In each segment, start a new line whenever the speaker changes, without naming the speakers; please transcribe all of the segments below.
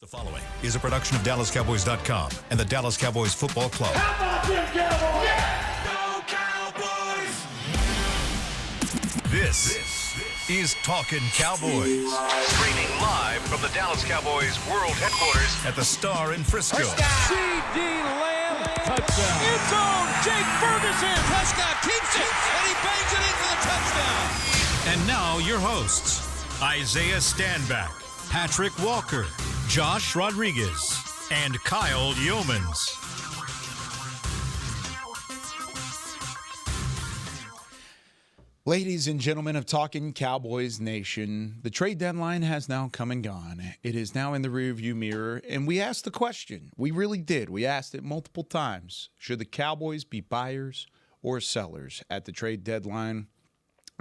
The following is a production of DallasCowboys.com and the Dallas Cowboys Football Club.
How about them Cowboys?
Yeah!
Go Cowboys!
This is Talkin Cowboys. Streaming live from the Dallas Cowboys World Headquarters at the Star in Frisco.
C.D. Lamb, touchdown. End zone, Jake Ferguson. Prescott keeps it, and he bangs it in for the touchdown.
And now your hosts, Isaiah Stanback, Patrik Walker, Josh Rodriguez, and Kyle Youmans.
Ladies and gentlemen of Talkin Cowboys Nation, the trade deadline has now come and gone. It is now in the rearview mirror, and we asked the question. We really did. We asked it multiple times. Should the Cowboys be buyers or sellers at the trade deadline?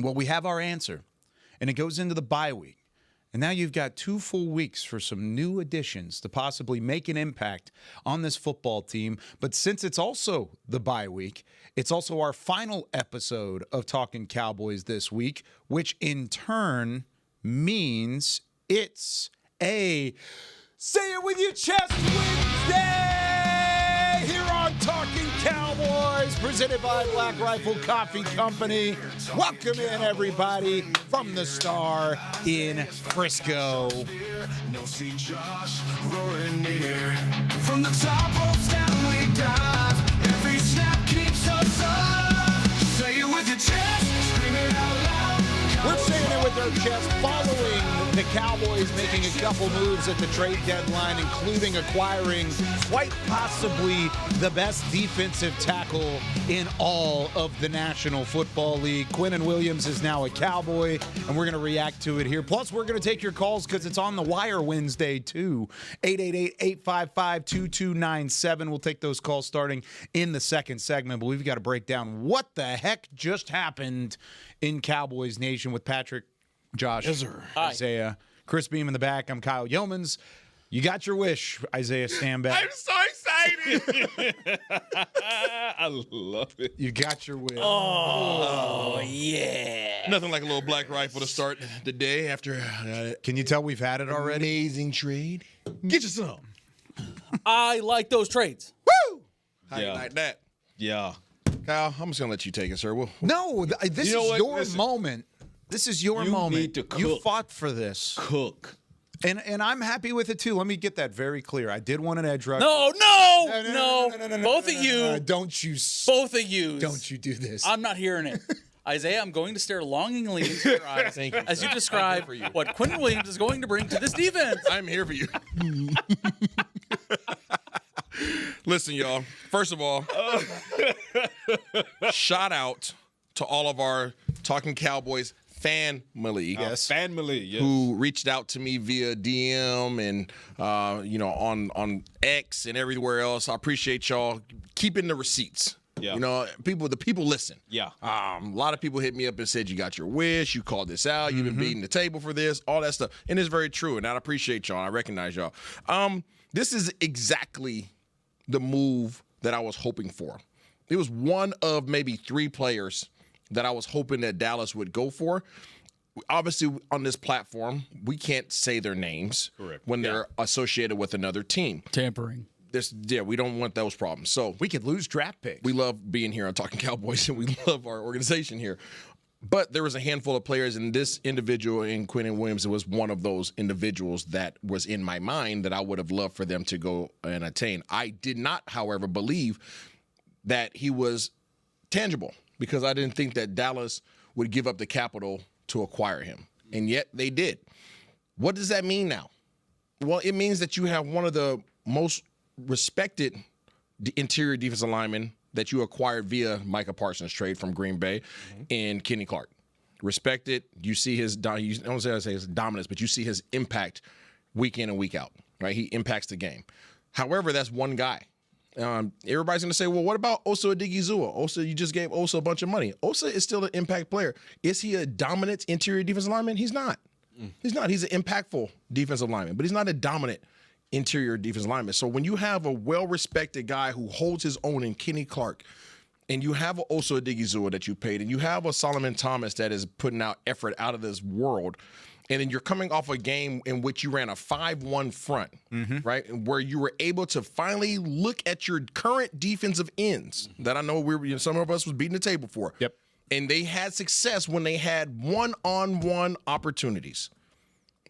Well, we have our answer, and it goes into the bye week. And now you've got 2 full weeks for some new additions to possibly make an impact on this football team. But since it's also the bye week, it's also our final episode of Talkin Cowboys this week, which in turn means it's a Say It With Your Chest Wednesday here on Talkin Cowboys, presented by Black Rifle Coffee Company. Welcome in, everybody, from the Star in Frisco.
No see Josh roaring near. From the top ropes down we dive. Every snap keeps us up. Say it with your chest, scream it out loud.
We're saying it with our chest following the Cowboys making a couple moves at the trade deadline, including acquiring quite possibly the best defensive tackle in all of the National Football League. Quinnen Williams is now a Cowboy, and we're going to react to it here. Plus, we're going to take your calls because it's on the wire Wednesday, too. 888-855-2297. We'll take those calls starting in the second segment, but we've got to break down what the heck just happened in Cowboys Nation with Patrik, Josh,
yes, sir.
Isaiah, Chris Beam in the back. I'm Kyle Youmans. You got your wish, Isaiah Stanback.
I'm so excited. I love it.
You got your wish.
Oh, yeah.
Nothing like a little black rifle to start the day after
Can you tell we've had it already?
amazing trade. Get you some.
I like those trades.
Woo!
How you
Yeah.
like that?
Yeah.
Kyle, I'm just going to let you take it, sir.
No, this
You know
is
what?
your
Listen.
moment. This is your
You
moment.
need to
You
cook.
fought for this.
Cook.
And I'm happy with it, too. Let me get that very clear. I did want an edge rush.
No. Both of you.
Don't you Don't you do this.
I'm not hearing it. Isaiah, I'm going to stare longingly into your eyes
Thank you,
as
sir.
you describe
for you.
what Quinnen Williams is going to bring to this defense.
I'm here for you. Listen, y'all. First of all, shout out to all of our Talking Cowboys family.
Yes.
Family. Yes.
Who reached out to me via DM and on X and everywhere else. I appreciate y'all keeping the receipts.
Yeah.
The people listen.
Yeah.
A lot of people hit me up and said, you got your wish, you called this out, you've been beating the table for this, all that stuff. And it's very true, and I appreciate y'all. I recognize y'all. This is exactly the move that I was hoping for. It was one of maybe 3 players that I was hoping that Dallas would go for. Obviously, on this platform, we can't say their names.
Correct.
When they're associated with another team.
Tampering.
We don't want those problems. So
we could lose draft picks.
we love being here on Talking Cowboys, and we love our organization here. But there was a handful of players, and this individual in Quinnen Williams was one of those individuals that was in my mind that I would have loved for them to go and attain. I did not, however, believe that he was tangible because I didn't think that Dallas would give up the capital to acquire him. And yet they did. What does that mean now? Well, it means that you have one of the most respected interior defensive linemen that you acquired via Micah Parsons' trade from Green Bay in Kenny Clark. Respected. You see his, I don't say his dominance, but you see his impact week in and week out, right? He impacts the game. However, that's one guy. Everybody's going to say, well, what about Osa Odigizua? Osa, you just gave Osa a bunch of money. Osa is still an impact player. Is he a dominant interior defensive lineman? He's not. He's not. He's an impactful defensive lineman, but he's not a dominant interior defensive lineman. So when you have a well-respected guy who holds his own in Kenny Clark, and you have an Osa Odigizua that you paid, and you have a Solomon Thomas that is putting out effort out of this world, And then you're coming off a game in which you ran a 5-1 front, right? And where you were able to finally look at your current defensive ends that I know some of us was beating the table for.
Yep.
And they had success when they had one-on-one opportunities.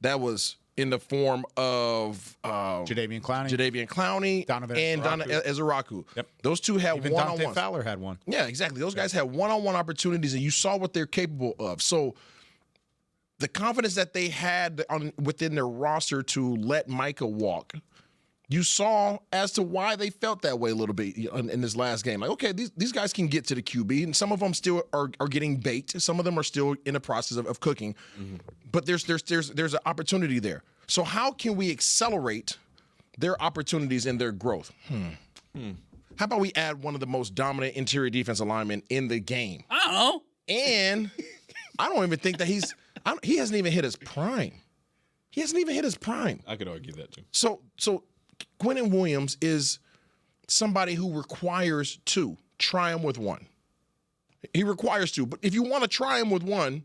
That was in the form of
Jadeveon
Clowney
Donovan
and Ezeraku.
Yep.
Those two had
Even
one-on-ones.
Dante Fowler had one.
Yeah, exactly. Those guys had one-on-one opportunities, and you saw what they're capable of. So the confidence that they had within their roster to let Micah walk, you saw as to why they felt that way a little bit in this last game. Like, okay, these guys can get to the QB, and some of them still are getting baked. Some of them are still in the process of cooking. But there's an opportunity there. So how can we accelerate their opportunities and their growth? How about we add one of the most dominant interior defensive linemen in the game?
I don't know.
And I don't even think that he hasn't even hit his prime. He hasn't even hit his prime.
I could argue that too.
So Quinnen Williams is somebody who requires to try him with one. He requires to, but if you want to try him with one,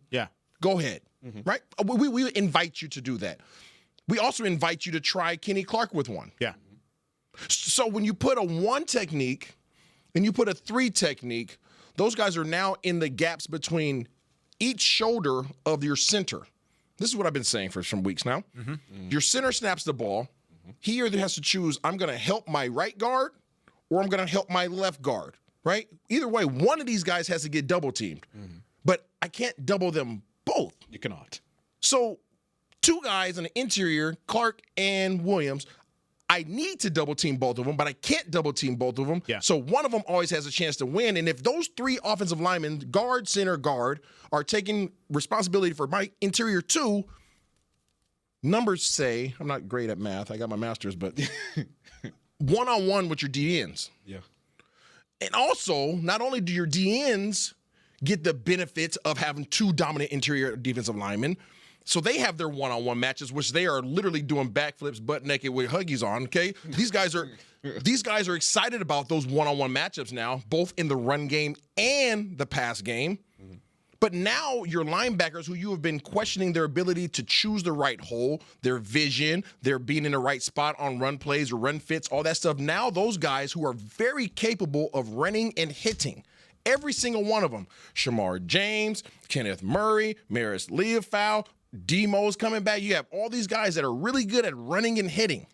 go ahead, right? We invite you to do that. We also invite you to try Kenny Clark with one.
Yeah.
So when you put a 1 technique and you put a 3 technique, those guys are now in the gaps between each shoulder of your center. This is what I've been saying for some weeks now. Your center snaps the ball. He either has to choose, I'm going to help my right guard or I'm going to help my left guard, right? Either way, one of these guys has to get double teamed. But I can't double them both.
You cannot.
So 2 guys in the interior, Clark and Williams, I need to double team both of them, but I can't double team both of them.
Yeah.
So one of them always has a chance to win. And if those 3 offensive linemen, guard, center, guard, are taking responsibility for my interior 2, numbers say, I'm not great at math, I got my master's, but one-on-one with your DNs.
Yeah.
And also, not only do your DNs get the benefits of having 2 dominant interior defensive linemen, so they have their one-on-one matches, which they are literally doing backflips butt naked with Huggies on, okay? These guys are excited about those one-on-one matchups now, both in the run game and the pass game. But now your linebackers, who you have been questioning their ability to choose the right hole, their vision, their being in the right spot on run plays or run fits, all that stuff. Now those guys who are very capable of running and hitting, every single one of them, Shamar James, Kenneth Murray, Maris Leofau, Demo's coming back. You have all these guys that are really good at running and hitting.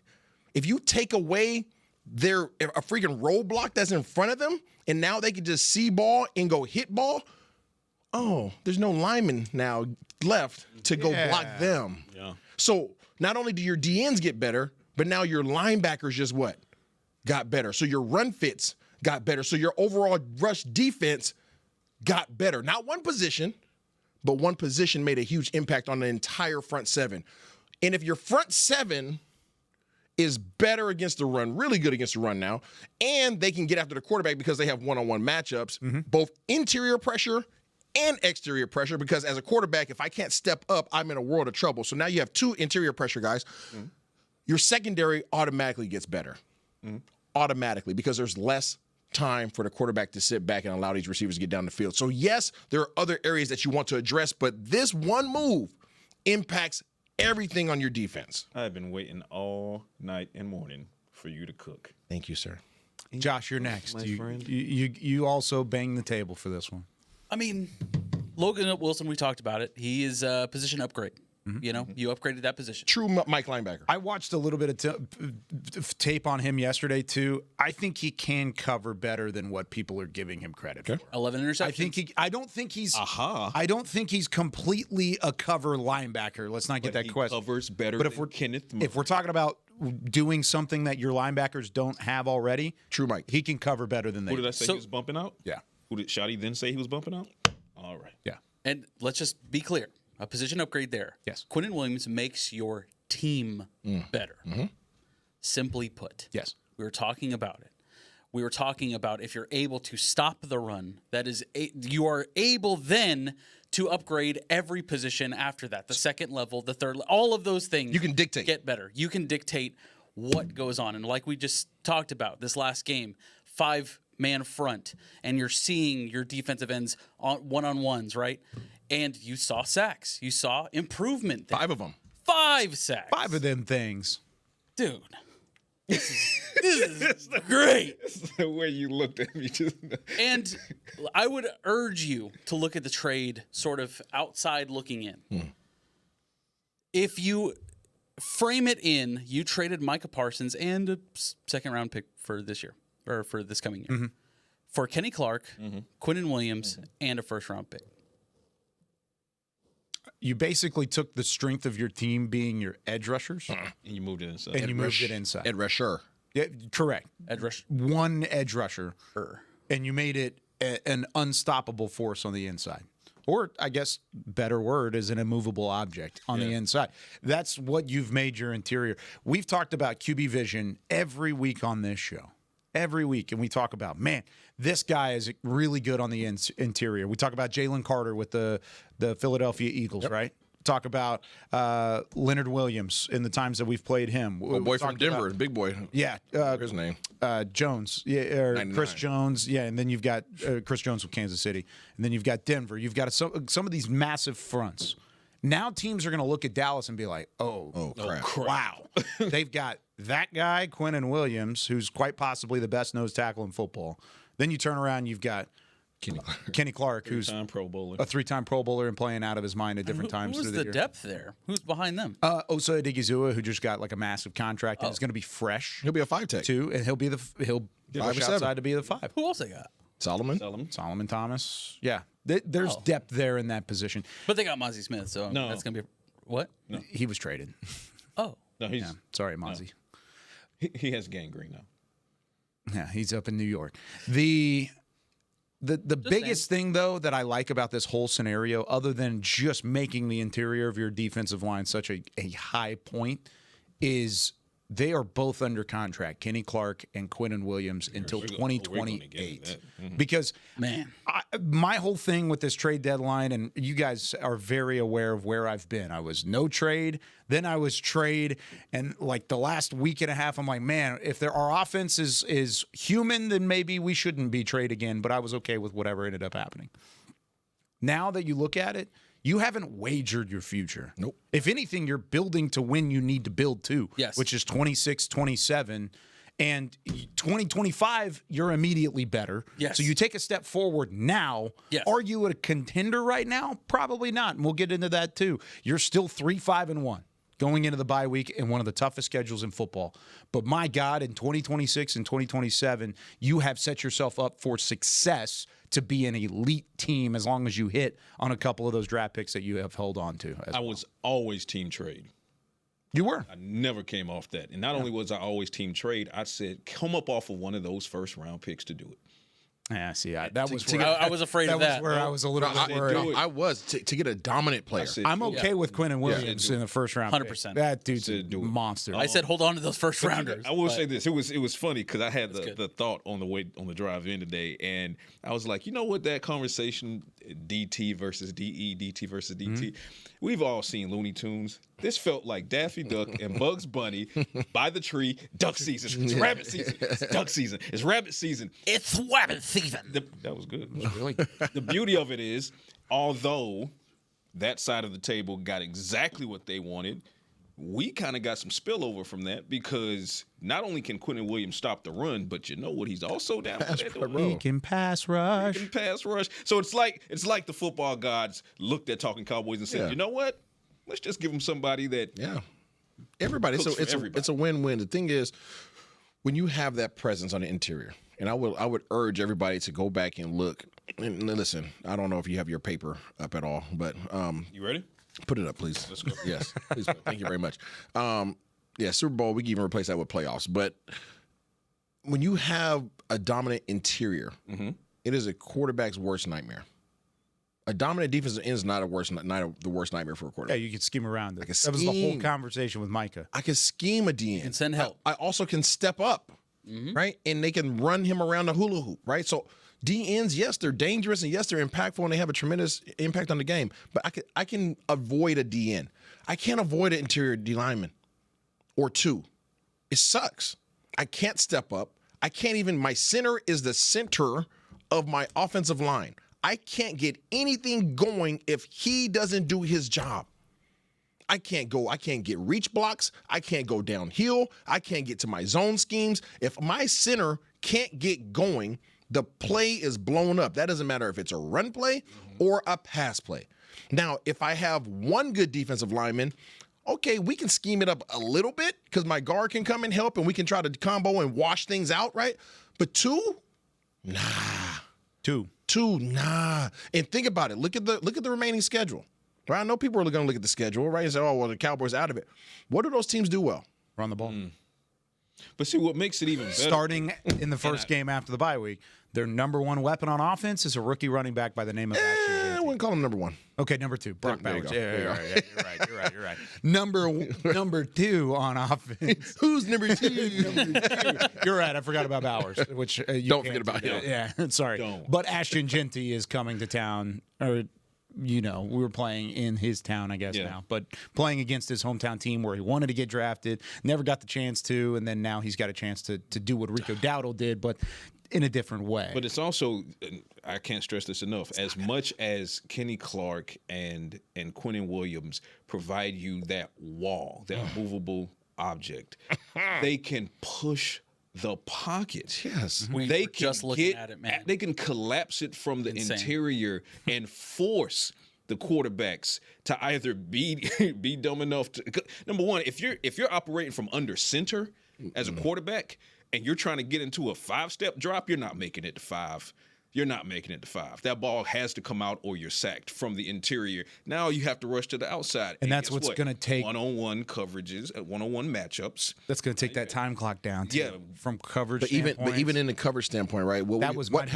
If you take away a freaking roadblock that's in front of them, and now they can just see ball and go hit ball, there's no lineman now left to go block them.
Yeah.
So not only do your DNs get better, but now your linebackers just got better. So your run fits got better. So your overall rush defense got better. Not one position, but one position made a huge impact on the entire front 7. And if your front 7 is better against the run, really good against the run now, and they can get after the quarterback because they have one-on-one matchups, both interior pressure and exterior pressure, because as a quarterback, if I can't step up, I'm in a world of trouble. So now you have 2 interior pressure guys. Your secondary automatically gets better. Automatically, because there's less time for the quarterback to sit back and allow these receivers to get down the field. So yes, there are other areas that you want to address, but this one move impacts everything on your defense.
I've been waiting all night and morning for you to cook.
Thank you, sir.
Josh, you're next.
My friend.
You also banged the table for this one.
I mean, Logan Wilson, we talked about it. He is a position upgrade. You know, you upgraded that position.
True Mike linebacker.
I watched a little bit of tape on him yesterday too. I think he can cover better than what people are giving him credit for.
11 interceptions.
I don't think he's.
Aha.
I don't think he's completely a cover linebacker. Let's not get that question.
Covers better.
But
than Kenneth Murray.
if we're talking about doing something that your linebackers don't have already,
True Mike.
he can cover better than they.
Who did I say he was bumping out?
Yeah.
Who did Shotty then say he was bumping out? All right.
Yeah.
And let's just be clear. A position upgrade there.
Yes.
Quinnen Williams makes your team better. Simply put.
Yes.
We were talking about it. We were talking about if you're able to stop the run, that is, you are able then to upgrade every position after that. The second level, the third, all of those things.
You can dictate.
Get better. You can dictate what goes on. And like we just talked about this last game, 5-man front, and you're seeing your defensive ends on one-on-ones, right? And you saw sacks. You saw improvement there.
5 of them.
5 sacks.
5 of them things.
Dude. This is great.
The way you looked at me just.
And I would urge you to look at the trade sort of outside looking in. If you frame it in, you traded Micah Parsons and a second-round pick for this year, or for this coming year, for Kenny Clark, Quinnen Williams, and a first-round pick.
You basically took the strength of your team being your edge rushers,
And you moved it inside.
and you moved it inside.
Ed Rusher.
Yeah, correct.
Edge rush.
One edge rusher, and you made it an unstoppable force on the inside. Or, I guess, better word is an immovable object on the inside. That's what you've made your interior. We've talked about QB vision every week on this show. Every week. And we talk about, man, this guy is really good on the interior. We talk about Jalen Carter with the Philadelphia Eagles, right? Talk about Leonard Williams in the times that we've played him.
Boy from Denver, big boy.
Yeah.
What's his name?
Jones, or
99.
Chris Jones, and then you've got Chris Jones with Kansas City, and then you've got Denver. You've got some of these massive fronts. Now teams are going to look at Dallas and be like, oh
crap.
wow. They've got that guy, Quinnen Williams, who's quite possibly the best nose tackle in football. Then you turn around, you've got Kenny Clark, who's
Three-time Pro Bowler.
a 3-time Pro Bowler and playing out of his mind at different times
Who's
through
the
the year.
depth there? Who's behind them?
Osa Odigizua, who just got like a massive contract and is going to be fresh
He'll be a 5-tech.
too, and he'll push
5 or 7.
outside to be the 5.
Who else they got?
Solomon.
Solomon Thomas. Yeah. There's depth there in that position.
But they got Mozzie Smith, so
No.
that's going to be what?
He was traded.
Oh.
No, he's
Yeah. Sorry, Mozzie.
he has gangrene now.
Yeah, he's up in New York. The biggest thing, though, that I like about this whole scenario, other than just making the interior of your defensive line such a high point, is they are both under contract, Kenny Clark and Quinnen Williams, until
We're gonna get
2028.
that.
Because
Man.
my whole thing with this trade deadline, and you guys are very aware of where I've been. I was no trade, then I was trade, and like the last week and a half, I'm like, man, if our offense is human, then maybe we shouldn't be trade again. But I was okay with whatever ended up happening. Now that you look at it, you haven't wagered your future.
Nope.
If anything, you're building to when you need to build to,
Yes.
which is 26, 27. And 2025, you're immediately better.
Yes.
So you take a step forward now.
Yes.
Are you a contender right now? Probably not. And we'll get into that too. You're still 3-5-1 going into the bye week in one of the toughest schedules in football. But my God, in 2026 and 2027, you have set yourself up for success to be an elite team as long as you hit on a couple of those draft picks that you have held on to.
I was always team trade.
You were.
I never came off that. And not only was I always team trade, I said, come up off of one of those first round picks to do it.
Yeah, see, that was
to
where
I was afraid of that.
was where I was a little bit
I,
worried.
I was to get a dominant player.
said,
I'm okay with Quinnen Williams in the first round.
100%.
That dude's a
Said do it.
monster.
I said hold on to those first rounders.
I will
but-
say this: it was funny because I had
good.
the thought on the drive in today, and I was like, you know what, that conversation, DT versus DE, DT versus DT, we've all seen Looney Tunes. This felt like Daffy Duck and Bugs Bunny by the tree. Duck season, it's rabbit season, it's duck season, it's rabbit season.
It's rabbit season.
That was good.
really
The beauty of it is, although that side of the table got exactly what they wanted, we kind of got some spillover from that because not only can Quinnen Williams stop the run, but you know what he's also down for that to
he can pass rush.
He can pass rush. So it's like the football gods looked at Talking Cowboys and said,
Yeah.
you know what? Let's just give him somebody that
Everybody.
Cooks
So
for
it's
everybody.
it's a win-win. The thing is, when you have that presence on the interior, and I would urge everybody to go back and look. And listen, I don't know if you have your paper up at all, but
You ready?
put it up, please. Let's go. Yes, please. Thank you very much. Super Bowl, we can even replace that with playoffs. But when you have a dominant interior, it is a quarterback's worst nightmare. A dominant defense is not the worst nightmare for a
Yeah,
quarterback.
you could scheme around it.
a
That was the whole
scheme.
conversation with Micah.
I can scheme a DN
And send help.
I also can step up, right? And they can run him around the hula hoop, right? So DNs, yes, they're dangerous, and yes, they're impactful, and they have a tremendous impact on the game. But I can avoid a DN. I can't avoid an interior D lineman or two. It sucks. I can't step up. I can't even. My center is the center of my offensive line. I can't get anything going if he doesn't do his job. I can't get reach blocks. I can't go downhill. I can't get to my zone schemes. If my center can't get going, the play is blown up. That doesn't matter if it's a run play or a pass play. Now, if I have one good defensive lineman, okay, we can scheme it up a little bit because my guard can come and help and we can try to combo and wash things out, right? But two, nah. Two, nah. And think about it. Look at the remaining schedule. Right? I know people are going to look at the schedule, right, and say, oh, well, the Cowboys are out of it. What do those teams do well?
Run the ball.
But see, what makes it even better.
Starting in the first game after the bye week, their number one weapon on offense is a rookie running back by the name of
I wouldn't call him number one.
Okay, number two. Brock
There you
Bowers.
go.
Yeah, you're right. Number two on offense.
Who's number two?
You're right. I forgot about Bowers, which you
Don't
can't
forget about
do
him.
that. Yeah, sorry.
Don't.
But Ashton Genty is coming to town, or we were playing in his town, I guess now, but playing against his hometown team where he wanted to get drafted, never got the chance to, and then now he's got a chance to do what Rico Dowdle did, but in a different way.
But it's also, I can't stress this enough, as much as Kenny Clark and Quinnen Williams provide you that wall, that movable object, they can push the pocket.
Yes.
We
They
were
can
just looking at it, man.
They can collapse it from the
Insane.
interior and force the quarterbacks to either be dumb enough to. Number one, if you're operating from under center as a quarterback and you're trying to get into a 5-step drop, you're not making it to 5. You're not making it to 5. That ball has to come out or you're sacked from the interior. Now you have to rush to the outside.
And that's
guess
what's
what?
going to take
one-on-one coverages, one-on-one matchups.
That's going to take that time clock down too,
Yeah.
from coverage.
But even in the coverage standpoint, right?
What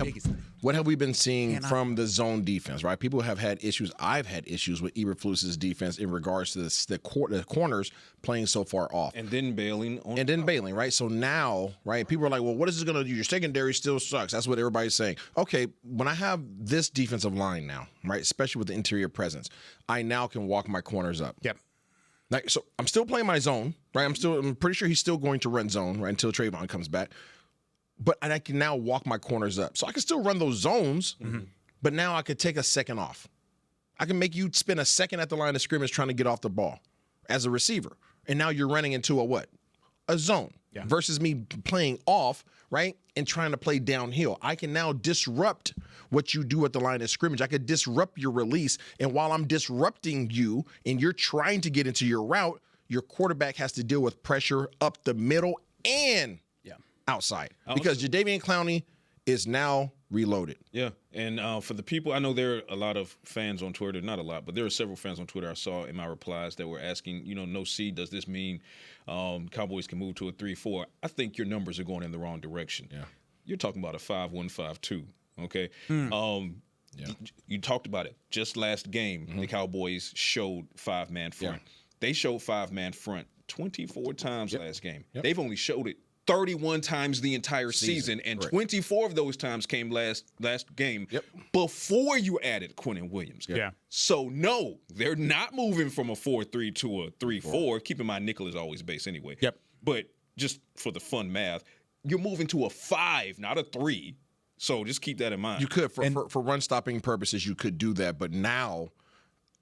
have we been seeing from the zone defense, right? People have had issues. I've had issues with Eberflus's defense in regards to the corners playing so far off.
And then bailing.
Right? So now, right, people are like, well, what is this going to do? Your secondary still sucks. That's what everybody's saying. Okay, when I have this defensive line now, right, especially with the interior presence, I now can walk my corners up.
Yep.
Like, so I'm still playing my zone, right? I'm pretty sure he's still going to run zone, right, until Trayvon comes back. But I can now walk my corners up. So I can still run those zones, but now I could take a second off. I can make you spend a second at the line of scrimmage trying to get off the ball as a receiver. And now you're running into a what? A zone versus me playing off, right, and trying to play downhill. I can now disrupt what you do at the line of scrimmage. I could disrupt your release. And while I'm disrupting you and you're trying to get into your route, your quarterback has to deal with pressure up the middle and outside. Because Jadeveon Clowney is now reloaded.
Yeah, and for the people, I know there are a lot of fans on Twitter, not a lot, but there are several fans on Twitter I saw in my replies that were asking, no C, does this mean Cowboys can move to a 3-4? I think your numbers are going in the wrong direction. Yeah. You're talking about a 5-1, 5-2, okay? You talked about it. Just last game, the Cowboys showed 5-man front. They showed 5-man front 24 times last game. They've only showed it 31 times the entire season, and 24 of those times came last game before you added Quinnen Williams.
Yeah.
So, no, they're not moving from a 4-3 to a 3-4. Keep in mind, nickel is always base anyway.
Yep.
But just for the fun math, you're moving to a 5, not a 3. So just keep that in mind.
You could, for run-stopping purposes, you could do that. But now,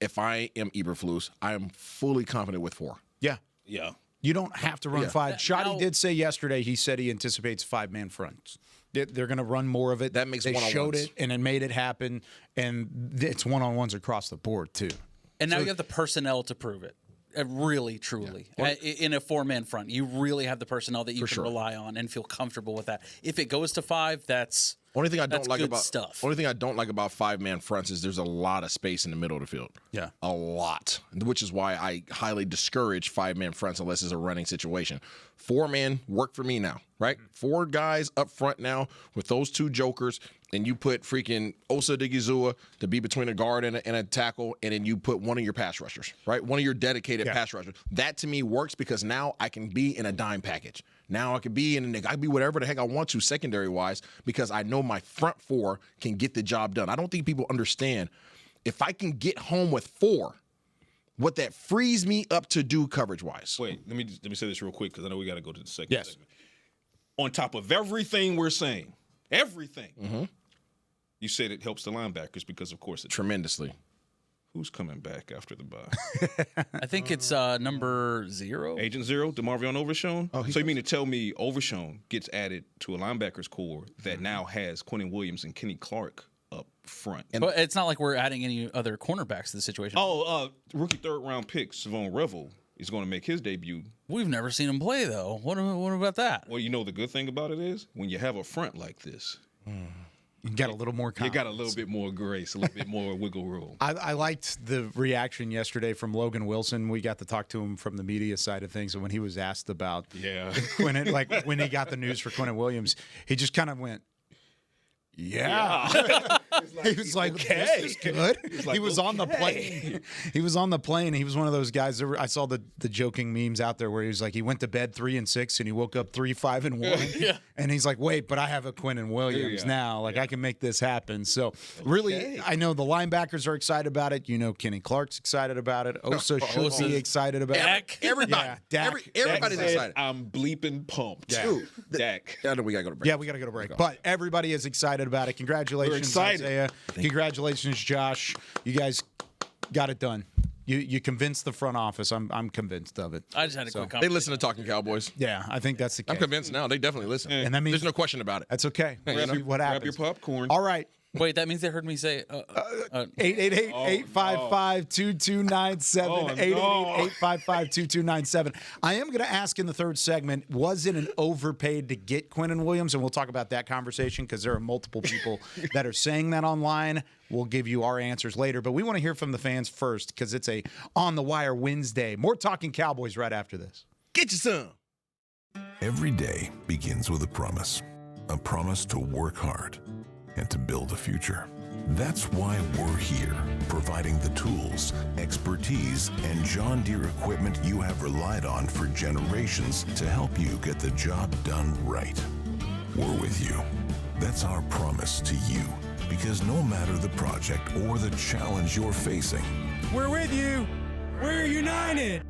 if I am Eberflus, I am fully confident with 4.
Yeah.
Yeah.
You don't have to run 5. Shoddy
now-
did say yesterday, he said he anticipates 5-man fronts. They're going to run more of it.
That makes
They
one-on-ones.
showed it, and it made it happen, and it's one-on-ones across the board, too.
And now you have the personnel to prove it. Really, truly. In a 4-man front, you really have the personnel that you can rely on and feel comfortable with that. If it goes to 5, that's
Only thing I
that's
don't like
good
about
stuff.
Only thing I don't like about 5-man fronts is there's a lot of space in the middle of the field.
Yeah.
A lot. Which is why I highly discourage 5-man fronts unless it's a running situation. 4-man work for me now, right? 4 guys up front now with those 2 jokers, and you put freaking Osa Digizua to be between a guard and a tackle, and then you put one of your pass rushers, right? One of your dedicated pass rushers. That to me works because now I can be in a dime package. Now I can be whatever the heck I want to secondary wise because I know my front 4 can get the job done. I don't think people understand if I can get home with 4, what that frees me up to do coverage wise.
Wait, let me say this real quick because I know we got to go to the second segment. On top of everything we're saying, everything, You said it helps the linebackers because, of course,
Tremendously.
Who's coming back after the bye?
I think it's number 0.
Agent Zero, DeMarvion Overshown. So you mean to tell me Overshown gets added to a linebackers core that now has Quinnen Williams and Kenny Clark up front?
But it's not like we're adding any other cornerbacks to the situation.
Rookie third-round pick Savon Revel is going to make his debut.
We've never seen him play, though. What about that?
Well, you know the good thing about it is when you have a front like this,
You got a little more confidence.
you got a little bit more grace, a little bit more wiggle room.
I liked the reaction yesterday from Logan Wilson. We got to talk to him from the media side of things, and when he was asked about when he got the news for Quinnen Williams, he just kind of went, "Yeah." He was like,
okay.
"This is good." He was on the plane. He was on the plane. He was one of those guys. I saw the joking memes out there where he was like, he went to bed 3-6 and he woke up 3-5-1.
Yeah.
And he's like, "Wait, but I have a Quinnen Williams now. Like I can make this happen." So really, I know the linebackers are excited about it. You know, Kenny Clark's excited about it. Osa should be excited about
Dak.
it.
Everybody.
Yeah, Dak.
Everybody's
Dak said,
excited.
I'm bleeping pumped.
Dude,
Dak.
I know we got to go to break.
Yeah, we got to go to break. But everybody is excited about it. Congratulations,
We're excited.
Isaiah. Congratulations, Josh. You guys got it done. You convinced the front office. I'm convinced of it.
I just had a quick
They
comment.
listen to Talking Cowboys.
Yeah, I think that's the case.
I'm convinced now. They definitely listen.
And that means
There's no question about it.
that's okay. We'll see what
Grab
happens.
your popcorn.
All right.
Wait, that means they heard me say
888-855-2297. 888-855-2297. I am going to ask in the third segment, was it an overpaid to get Quinnen Williams? And we'll talk about that conversation because there are multiple people that are saying that online. We'll give you our answers later. But we want to hear from the fans first because it's a On the Wire Wednesday. More Talking Cowboys right after this.
Get you some.
Every day begins with a promise to work hard and to build a future. That's why we're here, providing the tools, expertise, and John Deere equipment you have relied on for generations to help you get the job done right. We're with you. That's our promise to you, because no matter the project or the challenge you're facing,
we're with you. We're united.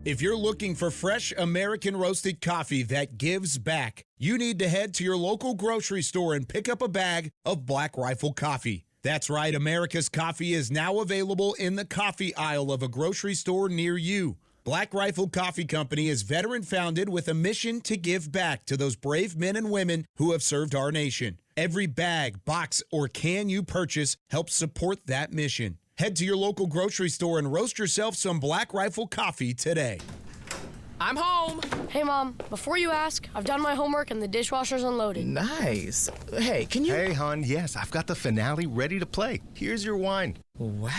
If you're looking for fresh American roasted coffee that gives back, you need to head to your local grocery store and pick up a bag of Black Rifle coffee. That's right, America's coffee is now available in the coffee aisle of a grocery store near you. Black Rifle Coffee Company is veteran-founded with a mission to give back to those brave men and women who have served our nation. Every bag, box, or can you purchase helps support that mission. Head to your local grocery store and roast yourself some Black Rifle coffee today.
I'm home. Hey, Mom, before you ask, I've done my homework and the dishwasher's unloaded.
Nice. Hey, can you...
Hey, hon, yes, I've got the finale ready to play. Here's your wine.
Wow.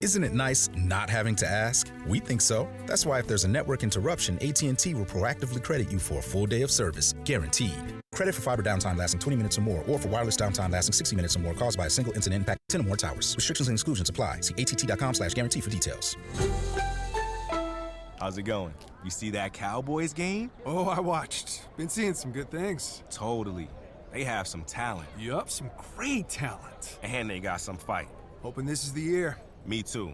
Isn't it nice not having to ask? We think so. That's why if there's a network interruption, AT&T will proactively credit you for a full day of service, guaranteed. Credit for fiber downtime lasting 20 minutes or more, or for wireless downtime lasting 60 minutes or more caused by a single incident impact 10 or more towers. Restrictions and exclusions apply. See att.com/guarantee for details.
How's it going? You see that Cowboys game?
Oh, I watched. Been seeing some good things.
Totally. They have some talent.
Yup, some great talent.
And they got some fight.
Hoping this is the year.
Me too.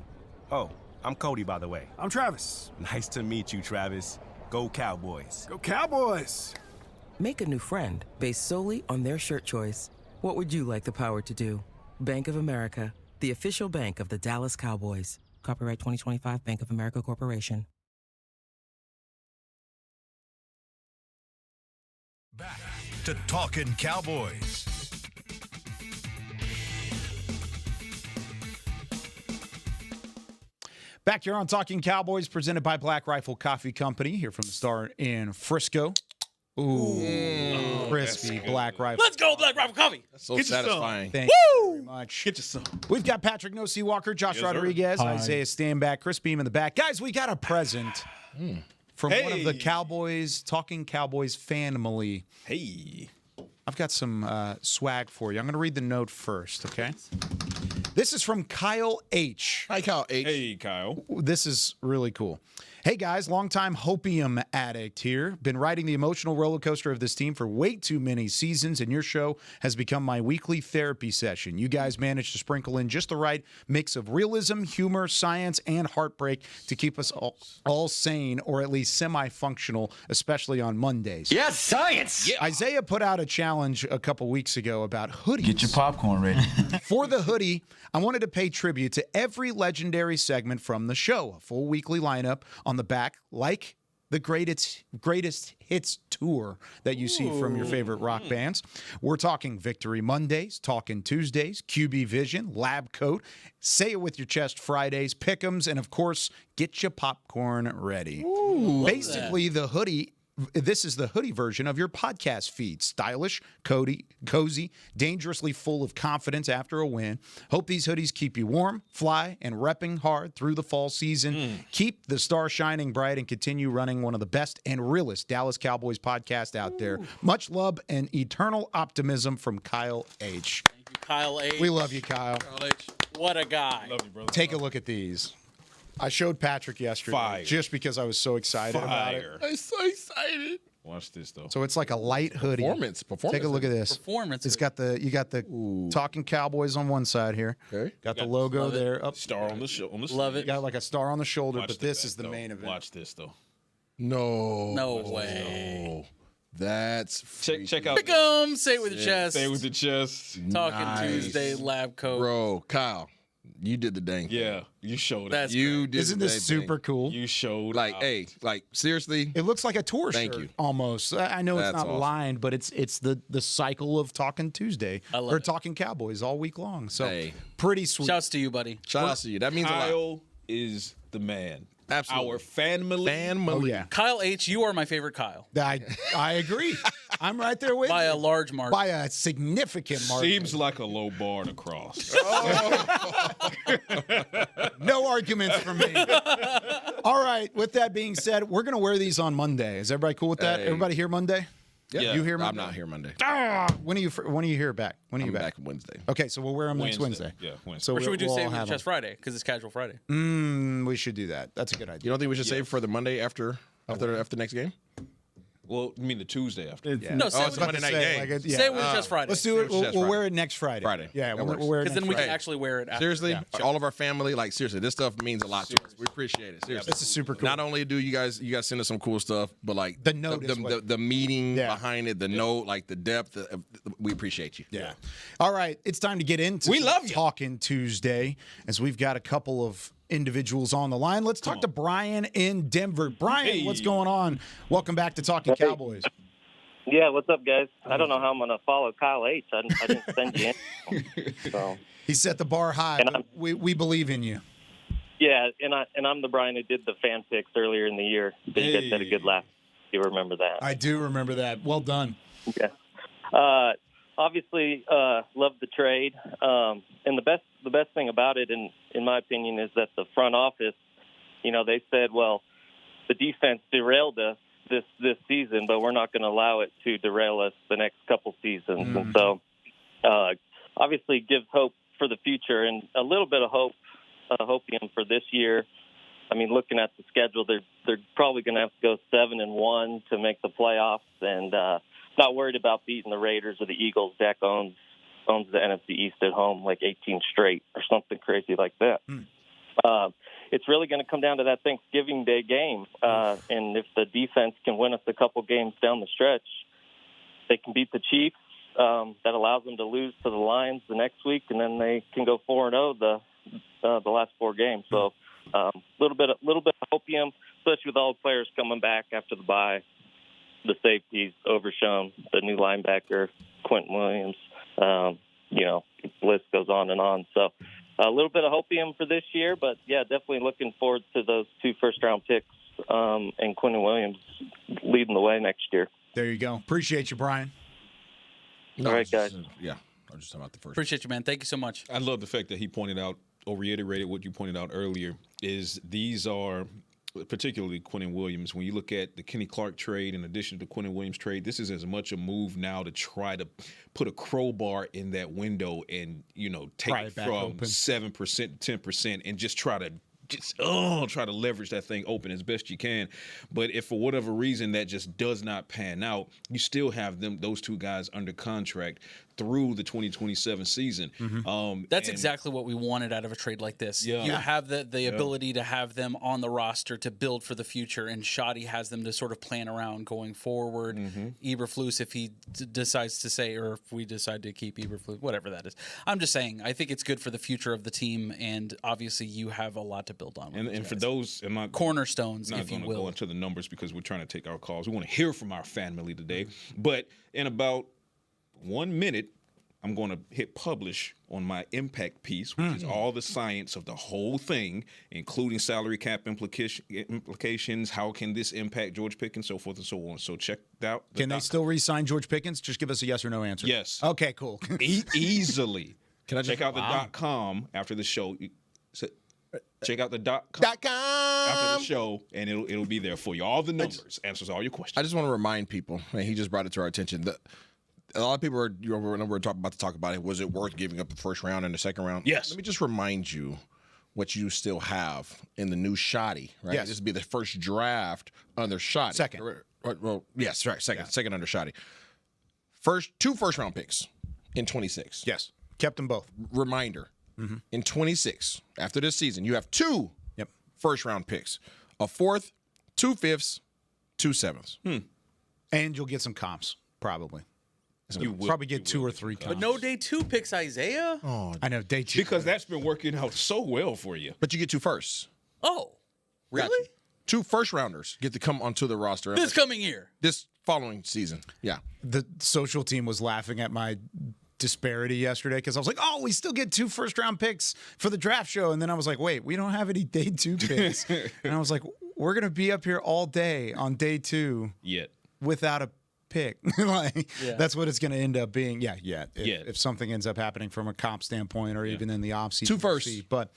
Oh, I'm Cody, by the way.
I'm Travis.
Nice to meet you, Travis. Go Cowboys.
Go Cowboys!
Make a new friend based solely on their shirt choice. What would you like the power to do? Bank of America, the official bank of the Dallas Cowboys. Copyright 2025 Bank of America Corporation.
Back to Talkin' Cowboys.
Back here on Talking Cowboys, presented by Black Rifle Coffee Company, here from the Star in Frisco. Ooh, crispy Black Rifle.
Let's go, Black Rifle Coffee.
That's so satisfying.
Thank you very much.
Get you some.
We've got Patrik Walker, Josh Rodriguez, Isaiah Stanback, Chris Beam in the back. Guys, we got a present from one of the Cowboys, Talking Cowboys family.
Hey.
I've got some swag for you. I'm going to read the note first, okay? This is from Kyle H.
Hi, Kyle H.
Hey, Kyle.
This is really cool. Hey guys, longtime hopium addict here. Been riding the emotional roller coaster of this team for way too many seasons, and your show has become my weekly therapy session. You guys managed to sprinkle in just the right mix of realism, humor, science, and heartbreak to keep us all sane, or at least semi-functional, especially on Mondays.
Yes, science!
Yeah. Isaiah put out a challenge a couple weeks ago about hoodies.
Get your popcorn ready.
For the hoodie, I wanted to pay tribute to every legendary segment from the show. A full weekly lineup on the back, like the greatest hits tour that you see from your favorite rock bands. We're talking Victory Mondays, Talkin Tuesdays, QB Vision, Lab Coat, Say It With Your Chest Fridays, Pick'ems, and of course, Get Your Popcorn Ready. Basically, the hoodie. This is the hoodie version of your podcast feed. Stylish, cozy, dangerously full of confidence after a win. Hope these hoodies keep you warm, fly, and repping hard through the fall season. Keep the star shining bright and continue running one of the best and realest Dallas Cowboys podcasts out there. Much love and eternal optimism from Kyle H.
Thank you, Kyle H.
We love you, Kyle.
Kyle H. What a guy.
Love you, brother.
Take a look at these. I showed Patrick yesterday just because I was so excited about it.
I'm so excited.
Watch this though.
So it's like a light hoodie.
Performance.
Take a look at this.
Performance.
It's got you got the Talkin Cowboys on one side here.
Okay.
Got the logo there. Up.
Star on the show.
Love it.
You got like a star on the shoulder,
Watch
but
the
this
back,
is the
though.
main event.
Watch this though.
No
way.
That's
check out.
Pick 'em. Say it with your chest.
Say it with the chest.
Talking Tuesday, Lab Coat.
Bro, Kyle, you did the dang thing.
Yeah, you showed
That's
it.
You
great.
did
Isn't
the
this
dang
super
thing.
cool?
You showed
Like,
out.
hey, like seriously.
It looks like a tour
Thank
shirt
you.
almost. I know it's
That's
not
awesome.
lined, but it's the cycle of Talkin Tuesday
love
or
it.
Talkin Cowboys all week long. So
Hey.
pretty sweet.
Shouts to you, buddy.
Shout out to you. That means a lot.
Kyle is the man.
Absolutely.
Our family.
Oh yeah,
Kyle H., you are my favorite Kyle.
I agree. I'm right there with
By
you.
a large mark.
By a significant margin.
Seems like a low bar to cross.
No arguments from me. All right. With that being said, we're going to wear these on Monday. Is everybody cool with that?
Hey.
Everybody here Monday?
Yeah.
You here
I'm
Monday?
not here Monday.
When are you here back? When are you
I'm
back?
back Wednesday.
Okay, so we'll wear them next Wednesday.
Yeah, Wednesday.
So
Or should we do
we'll
Say It
all
With Your
have
Chest Friday? Because it's Casual Friday.
them. We should do that. That's a good idea.
You don't think we should save for the Monday after next game?
Well, you mean the Tuesday after?
Yeah.
No, say it
it's
with
a Monday night
Say,
game.
like a-
Say It With Your Chest Friday.
Let's do it.
Chest
We'll wear
Friday.
it next Friday.
Friday.
Yeah,
That
we'll
works.
wear it
Because
next
then we can
Friday.
actually wear it after.
Seriously,
Yeah, sure.
all of our family, like seriously, this stuff means a lot to us. We appreciate it. Seriously,
This is super cool.
Not only do you guys send us some cool stuff, but like
The note is
the meaning
Yeah.
behind it, the note, like the depth. We appreciate you.
Yeah. All right. It's time to get into
We love you.
Talkin Tuesday, as we've got a couple of individuals on the line. Let's talk to Brian in Denver. Brian, what's going on? Welcome back to Talkin Cowboys.
Yeah, what's up, guys? I don't know how I'm going to follow Kyle H. I didn't send you in. So.
He set the bar high.
And
But we believe in you.
Yeah, and I'm the Brian who did the fan picks earlier in the year. So you guys had a good laugh. You remember that?
I do remember that. Well done.
Yeah. Obviously, love the trade. And the best thing about it, in my opinion, is that the front office, they said, well, the defense derailed us this season, but we're not going to allow it to derail us the next couple seasons. And so, obviously, gives hope for the future and a little bit of hopium for this year. I mean, looking at the schedule, they're probably going to have to go 7-1 to make the playoffs, and not worried about beating the Raiders or the Eagles. Dak owns the NFC East at home like 18 straight or something crazy like that. It's really going to come down to that Thanksgiving Day game. And if the defense can win us a couple games down the stretch, they can beat the Chiefs. That allows them to lose to the Lions the next week, and then they can go 4-0 the last 4 games. So a little bit of hopium, especially with all the players coming back after the bye. The safeties, Overshown, the new linebacker, Quinnen Williams. The list goes on and on. So a little bit of hopium for this year, but yeah, definitely looking forward to those 2 first-round picks and Quinnen Williams leading the way next year.
There you go. Appreciate you, Brian.
All right, guys.
Yeah, I'm just talking about the first.
Appreciate you, man. Thank you so much.
I love the fact that he pointed out or reiterated what you pointed out earlier. Is these are particularly Quinnen Williams. When you look at the Kenny Clark trade, in addition to the Quinnen Williams trade, this is as much a move now to try to put a crowbar in that window and take
Pry
it
it back
from
open.
7% to 10% and just try to just try to leverage that thing open as best you can. But if for whatever reason that just does not pan out, you still have those two guys under contract through the 2027 season.
That's exactly what we wanted out of a trade like this.
Yeah.
You have the ability to have them on the roster to build for the future, and Shoddy has them to sort of plan around going forward. Eberflus, if he decides to say, or if we decide to keep Eberflus, whatever that is. I'm just saying, I think it's good for the future of the team, and obviously you have a lot to build on.
And for those,
cornerstones,
not
if you
going to
will.
go into the numbers because we're trying to take our calls. We want to hear from our family today. But in about 1 minute, I'm going to hit publish on my impact piece, which is all the science of the whole thing, including salary cap implications. How can this impact George Pickens, so forth and so on. So check out.
Can they still re-sign George Pickens? Just give us a yes or no answer.
Yes.
Okay, cool.
Easily.
Can I just
check out the .com after the show? Check out the .com after the show, and it'll be there for you. All the numbers, answers all your questions.
I just want to remind people, and he just brought it to our attention, that a lot of people are, we're about to talk about it. Was it worth giving up the first round and the second round?
Yes.
Let me just remind you what you still have in the new Shoddy, right?
Yes.
This would be the first draft under Shoddy.
Second.
Well, yes, right. Second under Shoddy. Two first round picks in 26.
Yes. Kept them both.
Reminder. In 26, after this season, you have two first round picks, a fourth, 2 fifths, 2 sevenths.
And you'll get some comps, probably.
You will
probably get 2 or 3 comps.
But no day 2 picks Isaiah?
Oh,
I know, day 2.
Because that's been working out so well for you.
But you get 2 firsts.
Oh, really?
Gotcha. 2 first rounders get to come onto the roster.
This coming year?
This following season, yeah.
The social team was laughing at my disparity yesterday because I was like, oh, we still get 2 first-round picks for the draft show. And then I was like, wait, we don't have any day 2 picks. And I was like, we're going to be up here all day on day 2 without a pick. That's what it's going to end up being. If something ends up happening from a comp standpoint or even in the offseason.
2 firsts.
But